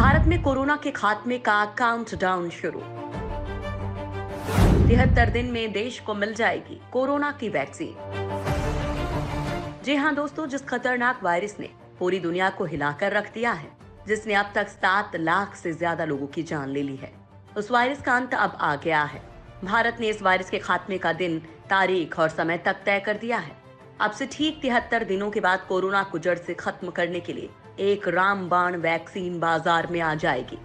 भारत में कोरोना के खात्मे का काउंटडाउन शुरू। 73 दिन में देश को मिल जाएगी कोरोना की वैक्सीन। जी हां दोस्तों, जिस खतरनाक वायरस ने पूरी दुनिया को हिलाकर रख दिया है, जिसने अब तक 7 लाख से ज्यादा लोगों की जान ले ली है, उस वायरस का अंत अब आ गया है। भारत ने इस वायरस के खात्मे का दिन, तारीख और समय तक तय कर दिया है। अब से ठीक 73 दिनों के बाद कोरोना को जड़ से खत्म करने के लिए एक रामबाण वैक्सीन बाजार में आ जाएगी।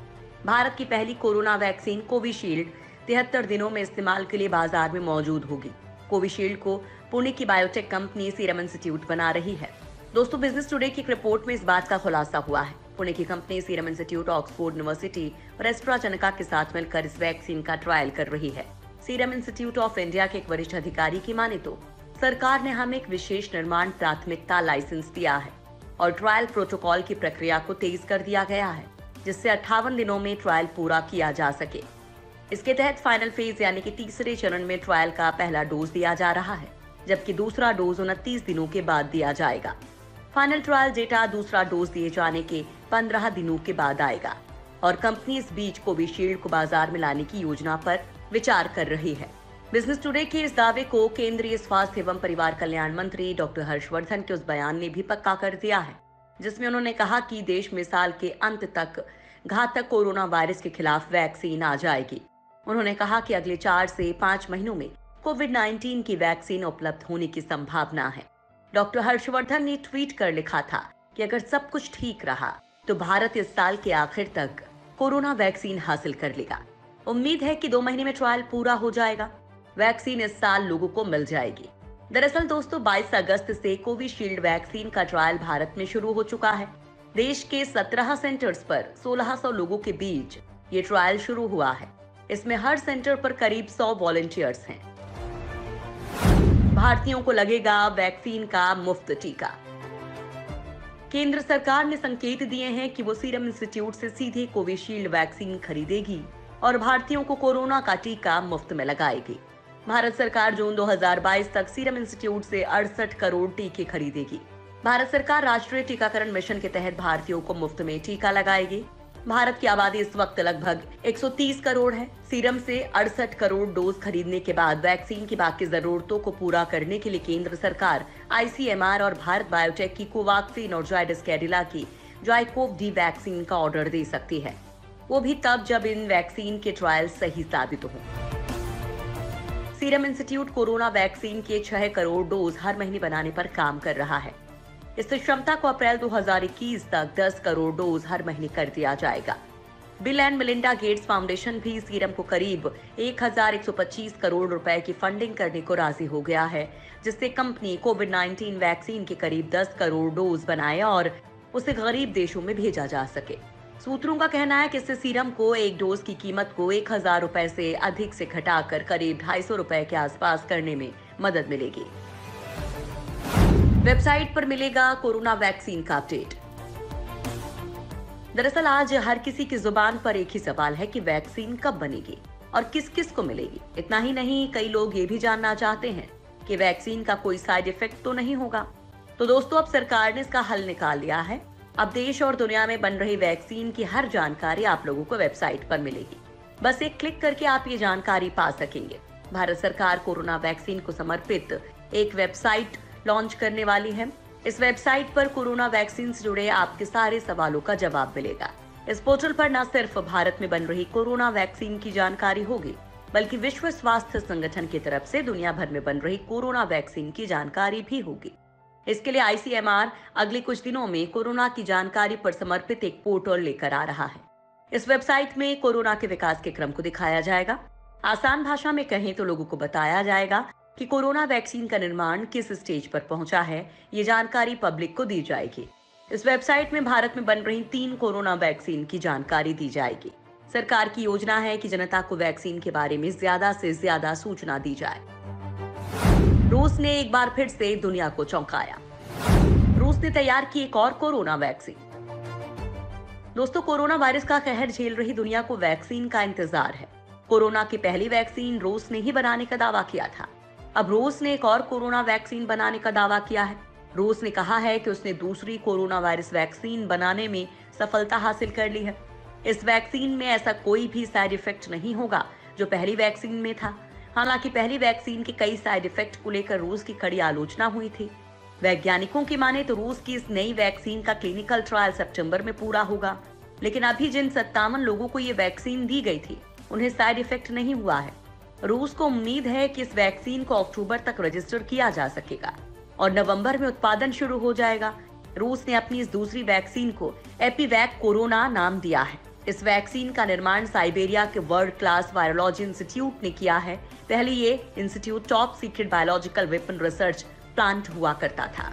भारत की पहली कोरोना वैक्सीन कोविशील्ड 73 दिनों में इस्तेमाल के लिए बाजार में मौजूद होगी। कोविशील्ड को पुणे की बायोटेक कंपनी सीरम इंस्टीट्यूट बना रही है। दोस्तों, बिजनेस टुडे की एक रिपोर्ट में इस बात का खुलासा हुआ है। पुणे की company serum institute, Oxford university और एस्ट्राजेनेका के साथ मिलकर इस वैक्सीन का ट्रायल कर रही है। सीरम इंस्टीट्यूट ऑफ इंडिया के एक वरिष्ठ अधिकारी की माने तो सरकार ने हमें एक विशेष निर्माण प्राथमिकता लाइसेंस दिया है और ट्रायल प्रोटोकॉल की प्रक्रिया को तेज कर दिया गया है, जिससे 58 दिनों में ट्रायल पूरा किया जा सके। इसके तहत फाइनल फेज यानी कि तीसरे चरण में ट्रायल का पहला डोज दिया जा रहा है, जबकि दूसरा डोज 29 दिनों के बाद दिया जाएगा। फाइनल ट्रायल डेटा दूसरा डोज दिए जाने के 15 दिनों के बाद आएगा और कंपनी इस बीच कोविशील्ड को बाजार में लाने की योजना पर विचार कर रही है। बिजनेस टुडे के इस दावे को केंद्रीय स्वास्थ्य एवं परिवार कल्याण मंत्री डॉक्टर हर्षवर्धन के उस बयान ने भी पक्का कर दिया है, जिसमें उन्होंने कहा कि देश में साल के अंत तक घातक कोरोना वायरस के खिलाफ वैक्सीन आ जाएगी। उन्होंने कहा कि अगले 4 से 5 महीनों में कोविड-19 की वैक्सीन उपलब्ध होने की संभावना है। डॉक्टर हर्षवर्धन ने ट्वीट कर लिखा था कि अगर सब कुछ ठीक रहा तो भारत इस साल के आखिर तक कोरोना वैक्सीन हासिल कर लेगा। उम्मीद है कि 2 महीने में ट्रायल पूरा हो जाएगा। वैक्सीन इस साल लोगों को मिल जाएगी। दरअसल दोस्तों, 22 अगस्त से कोविशील्ड वैक्सीन का ट्रायल भारत में शुरू हो चुका है। देश के 17 सेंटर्स पर 1600 लोगों के बीच ये ट्रायल शुरू हुआ है। इसमें हर सेंटर पर करीब 100 वॉलंटियर्स हैं। भारतीयों को लगेगा वैक्सीन का मुफ्त टीका। केंद्र सरकार ने संकेत दिए हैं कि वो सीरम इंस्टीट्यूट से सीधे कोविशील्ड वैक्सीन खरीदेगी और भारतीयों को कोरोना का टीका मुफ्त में लगाएगी। भारत सरकार जून 2022 तक सीरम इंस्टीट्यूट से 68 करोड़ टीके खरीदेगी। भारत सरकार राष्ट्रीय टीकाकरण मिशन के तहत भारतीयों को मुफ्त में टीका लगाएगी। भारत की आबादी इस वक्त लगभग 130 करोड़ है। सीरम से 68 करोड़ डोज खरीदने के बाद वैक्सीन की बाकी जरूरतों को पूरा करने के लिए केंद्र सरकार आईसीएमआर और भारत बायोटेक की कोवैक्सीन और जायडस कैडिला की जाइकोव डी वैक्सीन का ऑर्डर दे सकती है। वो भी तब जब इन वैक्सीन के ट्रायल सही साबित हों। सीरम इंस्टीट्यूट कोरोना वैक्सीन के 6 करोड़ डोज हर महीने बनाने पर काम कर रहा है। इस क्षमता को अप्रैल 2021 तक 10 करोड़ डोज हर महीने कर दिया जाएगा। Bill and Melinda Gates foundation भी सीरम को करीब 1125 करोड़ रुपए की फंडिंग करने को राजी हो गया है, जिससे कंपनी कोविड-19 वैक्सीन के करीब 10 करोड़ डोज बनाए और उसे गरीब देशों में भेजा जा सके। सूत्रों का कहना है कि इससे सीरम को एक डोज की कीमत को 1000 रुपए से अधिक से घटाकर करीब 250 रुपए के आसपास करने में मदद मिलेगी। वेबसाइट पर मिलेगा कोरोना वैक्सीन का अपडेट। दरअसल आज हर किसी की जुबान पर एक ही सवाल है कि वैक्सीन कब बनेगी और किस किस को मिलेगी। इतना ही नहीं, कई लोग ये भी जानना चाहते हैं कि वैक्सीन का कोई साइड इफेक्ट तो नहीं होगा। तो दोस्तों, अब सरकार ने इसका हल निकाल लिया है। अब देश और दुनिया में बन रही वैक्सीन की हर जानकारी आप लोगों को वेबसाइट पर मिलेगी। बस एक क्लिक करके आप ये जानकारी पा सकेंगे। भारत सरकार कोरोना वैक्सीन को समर्पित एक वेबसाइट लॉन्च करने वाली है। इस वेबसाइट पर कोरोना वैक्सीन से जुड़े आपके सारे सवालों का जवाब मिलेगा। इस पोर्टल पर न सिर्फ भारत में बन रही कोरोना वैक्सीन की जानकारी होगी, बल्कि विश्व स्वास्थ्य संगठन की तरफ से दुनिया भर में बन रही कोरोना वैक्सीन की जानकारी भी होगी। इसके लिए आईसीएमआर अगले कुछ दिनों में कोरोना की जानकारी पर समर्पित एक पोर्टल लेकर आ रहा है। इस वेबसाइट में कोरोना के विकास के क्रम को दिखाया जाएगा। आसान भाषा में कहें तो लोगों को बताया जाएगा कि कोरोना वैक्सीन का निर्माण किस स्टेज पर पहुंचा है। ये जानकारी पब्लिक को दी जाएगी। इस वेबसाइट में भारत में बन रही 3 कोरोना वैक्सीन की जानकारी दी जाएगी। सरकार की योजना है कि जनता को वैक्सीन के बारे में ज्यादा से ज्यादा सूचना दी जाए। रूस ने एक बार फिर से दुनिया को चौंकाया। रूस ने तैयार की एक और कोरोना वैक्सीन। दोस्तों, कोरोना वायरस का कहर झेल रही दुनिया को वैक्सीन का इंतजार है। कोरोना की पहली वैक्सीन रूस ने ही बनाने का दावा किया था। अब रूस ने एक और कोरोना वैक्सीन बनाने का दावा किया है। रूस ने कहा है कि उसने दूसरी कोरोना वायरस वैक्सीन बनाने में सफलता हासिल कर ली है। इस वैक्सीन में ऐसा कोई भी साइड इफेक्ट नहीं होगा जो पहली वैक्सीन में था। हालांकि पहली वैक्सीन के कई साइड इफेक्ट को लेकर रूस की कड़ी आलोचना हुई थी। वैज्ञानिकों की माने तो रूस की इस नई वैक्सीन का क्लिनिकल ट्रायल सितंबर में पूरा होगा, लेकिन अभी जिन 57 लोगों को ये वैक्सीन दी गई थी उन्हें साइड इफेक्ट नहीं हुआ है। रूस को उम्मीद है कि इस वैक्सीन को अक्टूबर तक रजिस्टर किया जा सकेगा और नवंबर में उत्पादन शुरू हो जाएगा। रूस ने अपनी इस दूसरी वैक्सीन को एपिवैक कोरोना नाम दिया है। इस वैक्सीन का निर्माण साइबेरिया के वर्ल्ड क्लास वायरोलॉजी इंस्टीट्यूट ने किया है। पहले ये institute top secret biological weapon research plant हुआ करता था।